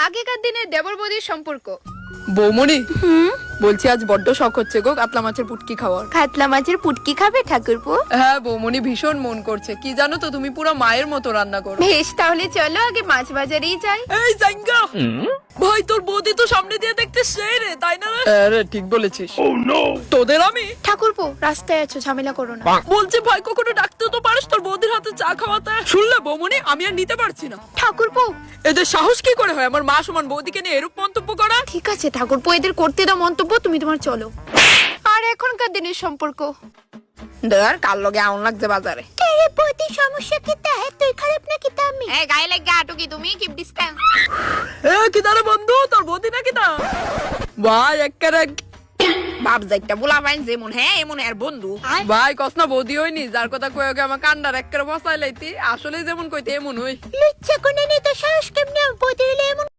আগেকার দিনের দেবর বৌদির সম্পর্ক। বৌমনি বলছি আজ বড্ড শখ হচ্ছে গো কাতলা মাছের পুটকি খাওয়ার। কাতলা মাছের পুটকি খাবে ঠাকুরপো? হ্যাঁ বৌমনি ভীষণ মন করছে, কি জানো তো তুমি পুরো মায়ের মতো রান্না করো। বেশ, তাহলে চলো আগে মাছ বাজারেই যাই। এই জাঙ্গা ভাই, তোর বৌদি তো সামনে দিয়ে দেখতে সেই রে, তাই না রে? আরে ঠিক বলেছিস। তোদের আমি ঠাকুরপো রাস্তায় আছো, ঝামেলা করো না। বলছি ভাই, কখনো ডাকতে তো পারিস তোর বৌদির হাতে চা খাওয়াতে। শুনলে বৌমনি, আমি আর নিতে পারছি না। ঠাকুরপো এদের সাহস কি করে হয় আমার মা সমান বৌদিকে নিয়ে এরূপ মন্তব্য করা? ঠিক আছে ঠাকুরপো, এদের করতে দাও মন্তব্য, তুমি তোমার চলো। আর এখনকার দিনের সম্পর্ক ধর কাল লগে আউন লাগছে বাজারে। তেরে বৌদি সমস্যা কি তা? তুই খারাপ নাকি তা? আমি এই গায়ে লাগে আটো কি তুমি কিপ ডিসটেন্স। এ কি দাঁড়া বন্ধু, তোর বৌদি নাকি তা? ভাই এক্কারে বাপ যাইটা বলা বাইন যেমন হ্যাঁ এমন আর বন্ধু। ভাই কসনা বৌদি হইনি, যার কথা কয়ে ওকে আমার কান্ডার এক্কারে বসাই লাইতি, আসলে যেমন কইতে এমন হই। লুচ্চা কোনে নে তো সাহস কেমনে বৌদি হইলে এমন